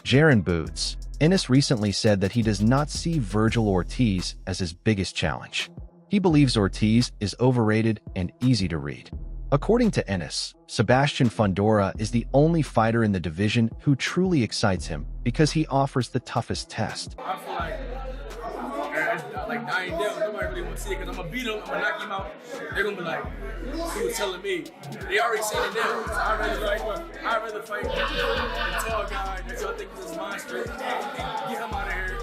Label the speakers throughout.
Speaker 1: Jaron Boots Ennis recently said that he does not see Vergil Ortiz as his biggest challenge. He believes Ortiz is overrated and easy to read. According to Ennis, Sebastian Fundora is the only fighter in the division who truly excites him because he offers the toughest test.
Speaker 2: I feel like dying down. Nobody really want to see it because I'm going to beat him, I'm going to knock him out. They're going to be like, he was telling me. They already seen it now. So I'd rather fight the tall guy that y'all think is this monster. Get him out of here.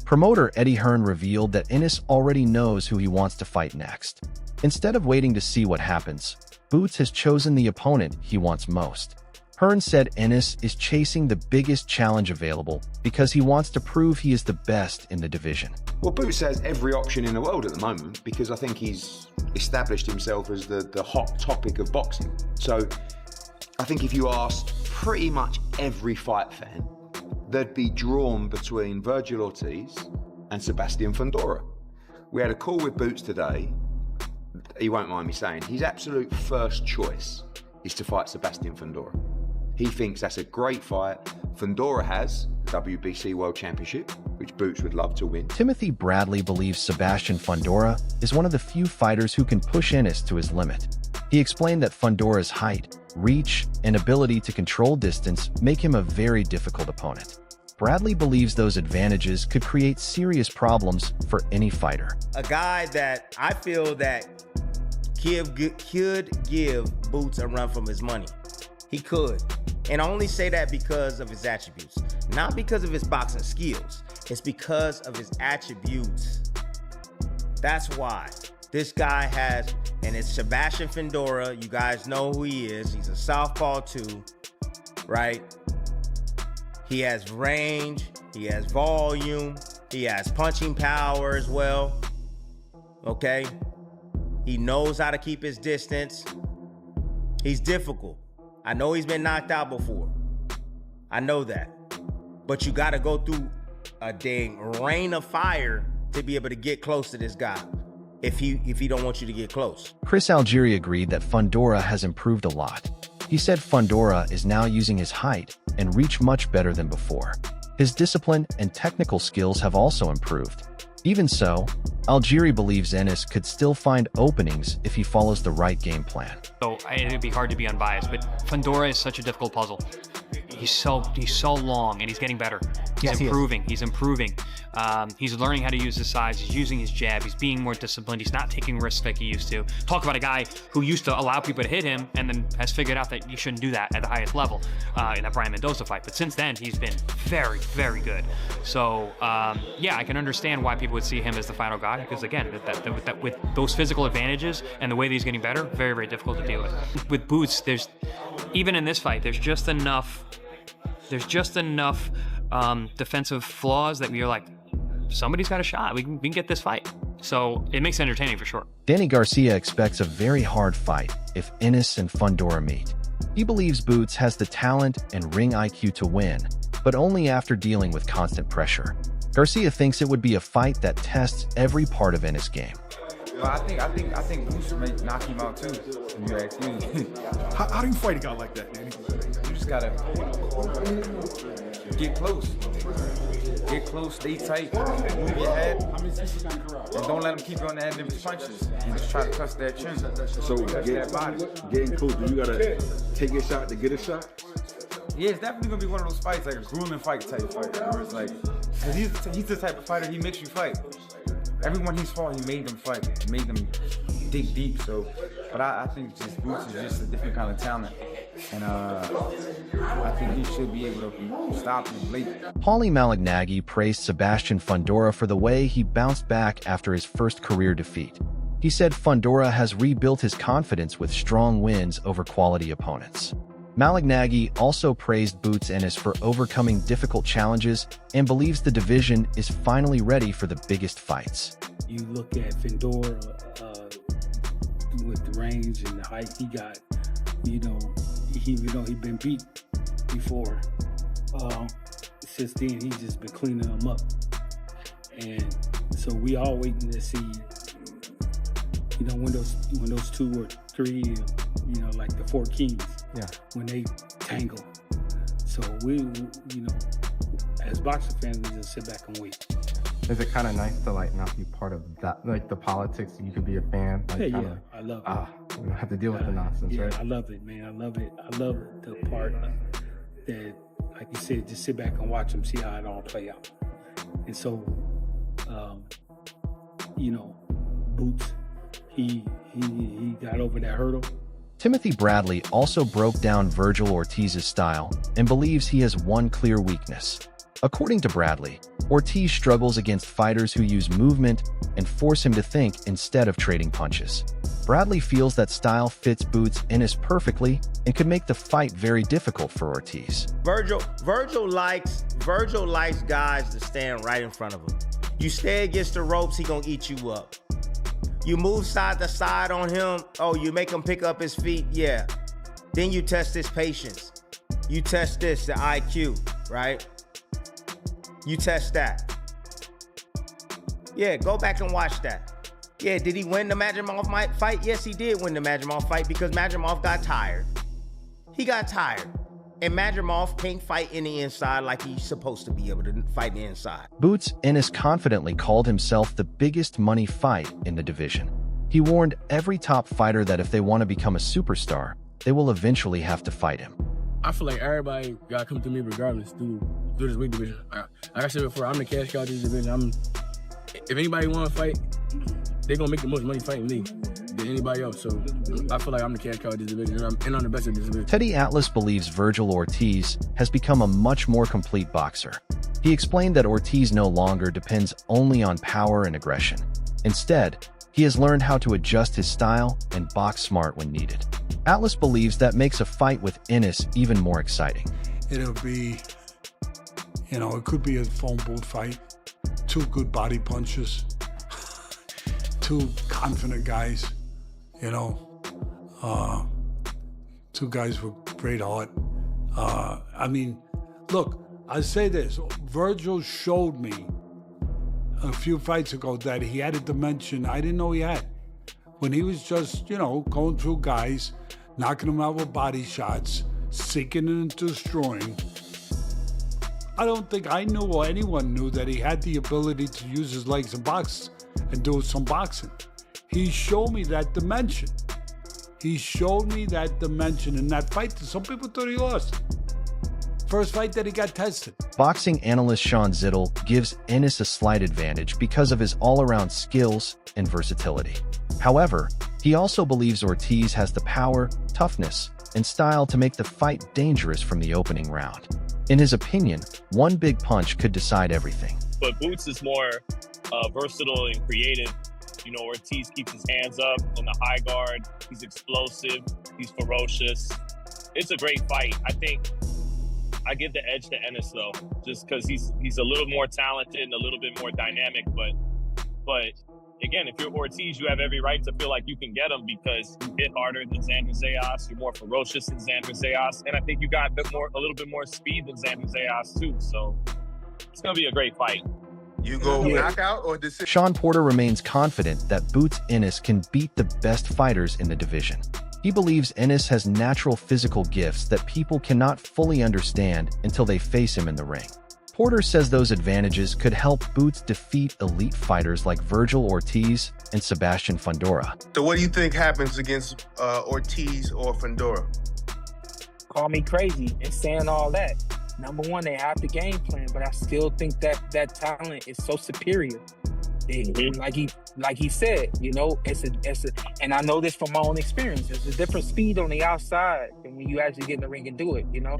Speaker 1: Promoter Eddie Hearn revealed that Ennis already knows who he wants to fight next. Instead of waiting to see what happens, Boots has chosen the opponent he wants most. Hearn said Ennis is chasing the biggest challenge available because he wants to prove he is the best in the division.
Speaker 3: Well, Boots has every option in the world at the moment because I think he's established himself as the hot topic of boxing. So I think if you asked pretty much every fight fan, they'd be drawn between Vergil Ortiz and Sebastian Fundora. We had a call with Boots today. He won't mind me saying, his absolute first choice is to fight Sebastian Fundora. He thinks that's a great fight. Fundora has the WBC World Championship, which Boots would love to win.
Speaker 1: Timothy Bradley believes Sebastian Fundora is one of the few fighters who can push Ennis to his limit. He explained that Fundora's height, reach, and ability to control distance make him a very difficult opponent. Bradley believes those advantages could create serious problems for any fighter.
Speaker 4: A guy that I feel that could give Boots a run from his money. He could. And I only say that because of his attributes. Not because of his boxing skills. It's because of his attributes. That's why. This guy has, and it's Sebastian Fundora. You guys know who he is. He's a southpaw too, right? He has range, he has volume, he has punching power as well, okay? He knows how to keep his distance. He's difficult. I know he's been knocked out before. I know that. But you gotta go through a dang rain of fire to be able to get close to this guy if he don't want you to get close.
Speaker 1: Chris Algieri agreed that Fundora has improved a lot. He said Fundora is now using his height and reach much better than before. His discipline and technical skills have also improved. Even so, Algieri believes Ennis could still find openings if he follows the right game plan.
Speaker 5: So it'd be hard to be unbiased, but Fundora is such a difficult puzzle. He's so long, and he's getting better. He's improving. He's improving. He's learning how to use his size. He's using his jab. He's being more disciplined. He's not taking risks like he used to. Talk about a guy who used to allow people to hit him and then has figured out that you shouldn't do that at the highest level in that Brian Mendoza fight. But since then, he's been very, very good. So, yeah, I can understand why people would see him as the final guy because, again, with those physical advantages and the way that he's getting better, very, very difficult to deal with. With Boots, even in this fight, there's just enough defensive flaws that you're like, somebody's got a shot. We can get this fight. So it makes it entertaining for sure.
Speaker 1: Danny Garcia expects a very hard fight if Ennis and Fundora meet. He believes Boots has the talent and ring IQ to win, but only after dealing with constant pressure. Garcia thinks it would be a fight that tests every part of Ennis' game.
Speaker 6: Well, I think Boots may knock him out too, if you ask me.
Speaker 7: How do you fight a guy like that, Danny?
Speaker 6: You just gotta get close. Get close, stay tight, move your head, and don't let him keep you on the end of his punches. And just try to touch that chin.
Speaker 7: So getting close, do you gotta take a shot to get a shot?
Speaker 6: Yeah, it's definitely gonna be one of those fights, like a grooming fight type fight, where it's like, cause he's the type of fighter, he makes you fight. Everyone he's fought, he made them fight, he made them dig deep. So, but I think just Boots is just a different kind of talent, and I think he should be able to stop him late.
Speaker 1: Paulie Malignaggi praised Sebastian Fundora for the way he bounced back after his first career defeat. He said Fundora has rebuilt his confidence with strong wins over quality opponents. Malignaggi also praised Boots Ennis for overcoming difficult challenges and believes the division is finally ready for the biggest fights.
Speaker 8: You look at Fundora with the range and the height he got, even though he'd been beat before, since then he's just been cleaning them up. And so we all waiting to see, when those two or three, like the four kings, when they tangle, So we, you know, as boxing fans, we just sit back and wait.
Speaker 9: Is it kind of nice to like not be part of that, like the politics? You could be a fan. Like,
Speaker 8: Yeah, I love it.
Speaker 9: You don't have to deal with the nonsense,
Speaker 8: Yeah,
Speaker 9: right?
Speaker 8: I love it, man. I love it. I love the part that, like you said, just sit back and watch them, see how it all play out. And so, you know, Boots, he got over that hurdle.
Speaker 1: Timothy Bradley also broke down Vergil Ortiz's style and believes he has one clear weakness. According to Bradley, Ortiz struggles against fighters who use movement and force him to think instead of trading punches. Bradley feels that style fits Boots Ennis perfectly and could make the fight very difficult for Ortiz.
Speaker 4: Vergil likes guys to stand right in front of him. You stay against the ropes, he gonna eat you up. You move side to side on him, oh, you make him pick up his feet, yeah. Then you test his patience. You test the IQ, right? You test that. Yeah, go back and watch that. Yeah, did he win the Madrimov fight? Yes, he did win the Madrimov fight because Madrimov got tired. He got tired. And Madrimov can't fight in the inside like he's supposed to be able to fight the inside.
Speaker 1: Boots Ennis confidently called himself the biggest money fight in the division. He warned every top fighter that if they want to become a superstar, they will eventually have to fight him.
Speaker 2: I feel like everybody got to come to me regardless through this weight division. Like I said before, I'm the cash cow of this division. If anybody want to fight, they're going to make the most money fighting me than anybody else. So I feel like I'm the cash cow of this division, and I'm the best of this division.
Speaker 1: Teddy Atlas believes Vergil Ortiz has become a much more complete boxer. He explained that Ortiz no longer depends only on power and aggression. Instead, he has learned how to adjust his style and box smart when needed. Atlas believes that makes a fight with Ennis even more exciting.
Speaker 10: It'll be, you know, it could be a phone booth fight. Two good body punches. Two confident guys, you know. Two guys with great heart. I mean, look, I say this. Vergil showed me a few fights ago that he had a dimension I didn't know he had. When he was just, you know, going through guys, knocking them out with body shots, sinking and destroying. I don't think I knew or anyone knew that he had the ability to use his legs and box and do some boxing. He showed me that dimension. He showed me that dimension in that fight that some people thought he lost. First fight that he got tested.
Speaker 1: Boxing analyst Sean Zittel gives Ennis a slight advantage because of his all-around skills and versatility. However, he also believes Ortiz has the power, toughness, and style to make the fight dangerous from the opening round. In his opinion, one big punch could decide everything.
Speaker 11: But Boots is more versatile and creative. You know, Ortiz keeps his hands up on the high guard. He's explosive. He's ferocious. It's a great fight. I think I give the edge to Ennis, though, just because he's a little more talented and a little bit more dynamic. But again, if you're Ortiz, you have every right to feel like you can get him because you hit harder than Xander Zayas. You're more ferocious than Xander Zayas. And I think you got a little bit more speed than Xander Zayas, too. So it's going to be a great fight.
Speaker 12: You go knockout or decision?
Speaker 1: Sean Porter remains confident that Boots Ennis can beat the best fighters in the division. He believes Ennis has natural physical gifts that people cannot fully understand until they face him in the ring. Porter says those advantages could help Boots defeat elite fighters like Vergil Ortiz and Sebastian Fundora.
Speaker 12: So what do you think happens against Ortiz or Fundora?
Speaker 13: Call me crazy and saying all that. Number one, they have the game plan, but I still think that talent is so superior. Like he said, you know, it's a, and I know this from my own experience. There's a different speed on the outside than when you actually get in the ring and do it. You know,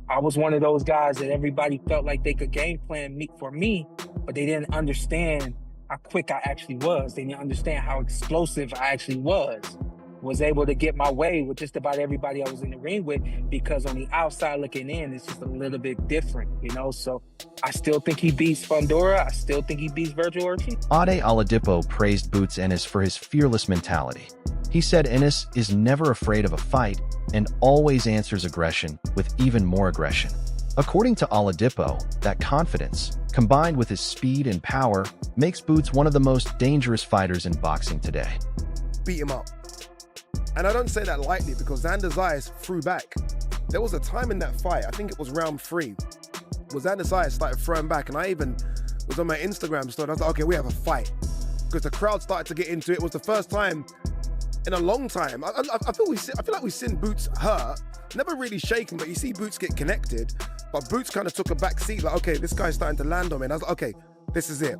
Speaker 13: I was one of those guys that everybody felt like they could game plan for me, but they didn't understand how quick I actually was. They didn't understand how explosive I actually was able to get my way with just about everybody I was in the ring with, because on the outside looking in, it's just a little bit different, you know? So I still think he beats Fundora. I still think he beats Vergil Ortiz.
Speaker 1: Ade Oladipo praised Boots Ennis for his fearless mentality. He said Ennis is never afraid of a fight and always answers aggression with even more aggression. According to Oladipo, that confidence, combined with his speed and power, makes Boots one of the most dangerous fighters in boxing today.
Speaker 14: Beat him up. And I don't say that lightly because Xander Zayas threw back. there was a time in that fight, I think it was round 3, was Anasai started throwing back, and I even was on my Instagram story. I was like, okay, we have a fight. Because the crowd started to get into it. It was the first time in a long time. I feel like we've seen Boots hurt, never really shaken, but you see Boots get connected. But Boots kind of took a back seat, like, okay, this guy's starting to land on me. And I was like, okay, this is it.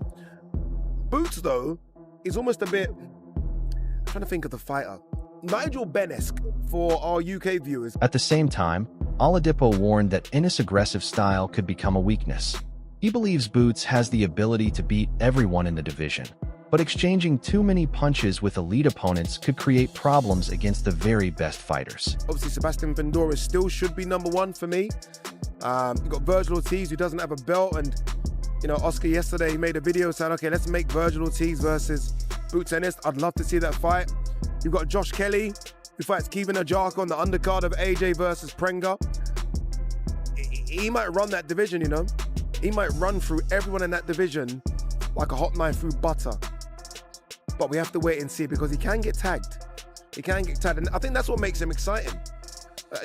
Speaker 14: Boots, though, is almost a bit, I'm trying to think of the fighter. Nigel Benn-esque for our UK viewers.
Speaker 1: At the same time, Oladipo warned that Ennis' aggressive style could become a weakness. He believes Boots has the ability to beat everyone in the division, but exchanging too many punches with elite opponents could create problems against the very best fighters.
Speaker 14: Obviously, Sebastian Fundora still should be #1 for me. You've got Vergil Ortiz, who doesn't have a belt, and Oscar yesterday made a video saying, okay, let's make Vergil Ortiz versus Boots Ennis. I'd love to see that fight. You've got Josh Kelly, who fights Kevin Ajaka on the undercard of AJ versus Prenga. He might run that division, He might run through everyone in that division like a hot knife through butter. But we have to wait and see, because he can get tagged. And I think that's what makes him exciting.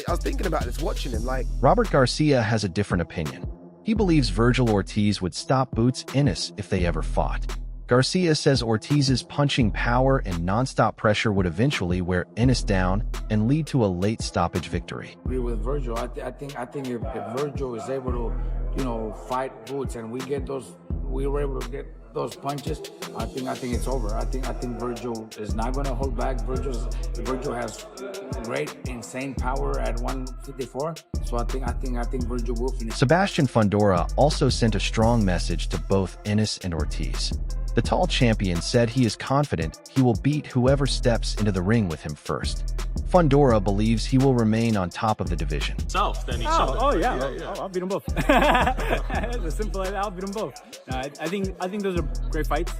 Speaker 14: I was thinking about this, watching him, like...
Speaker 1: Robert Garcia has a different opinion. He believes Vergil Ortiz would stop Boots Ennis if they ever fought. Garcia says Ortiz's punching power and non-stop pressure would eventually wear Ennis down and lead to a late stoppage victory.
Speaker 15: Agree with Vergil. I think if Vergil is able to, fight Boots and we were able to get those punches, I think it's over. I think Vergil is not going to hold back. Vergil has great, insane power at 154. So I think Vergil will finish.
Speaker 1: Sebastian Fundora also sent a strong message to both Ennis and Ortiz. The tall champion said he is confident he will beat whoever steps into the ring with him first. Fundora believes he will remain on top of the division.
Speaker 16: I'll beat them both. It's as simple as that. I'll beat them both. I think those are great fights.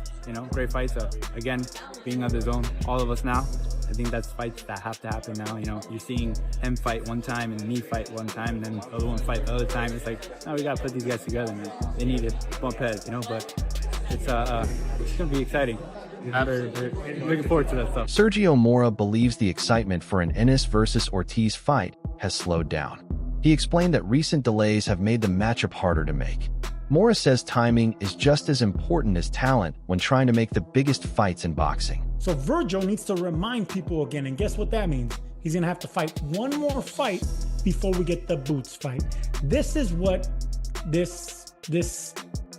Speaker 16: Great fights. Again, being on the zone, all of us now. I think that's fights that have to happen now. You're seeing him fight one time and me fight one time, and then the other one fight the other time. It's like, no, we gotta put these guys together, man. They need to bump heads, But it's gonna be exciting. Very looking forward to that stuff.
Speaker 1: Sergio Mora believes the excitement for an Ennis versus Ortiz fight has slowed down. He explained that recent delays have made the matchup harder to make. Mora says timing is just as important as talent when trying to make the biggest fights in boxing.
Speaker 17: So Vergil needs to remind people again, and guess what that means? He's gonna have to fight one more fight before we get the Boots fight. This is what this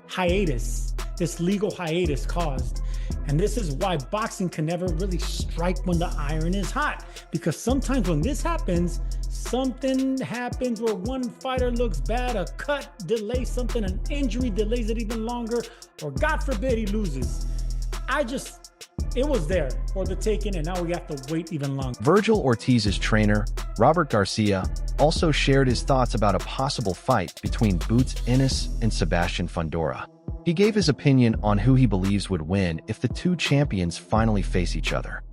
Speaker 17: hiatus, this legal hiatus caused. And this is why boxing can never really strike when the iron is hot. Because sometimes when this happens, something happens where one fighter looks bad, a cut delays something, an injury delays it even longer, or God forbid he loses. It was there for the taking, and now we have to wait even longer.
Speaker 1: Vergil Ortiz's trainer, Robert Garcia, also shared his thoughts about a possible fight between Boots Ennis and Sebastian Fundora. He gave his opinion on who he believes would win if the two champions finally face each other.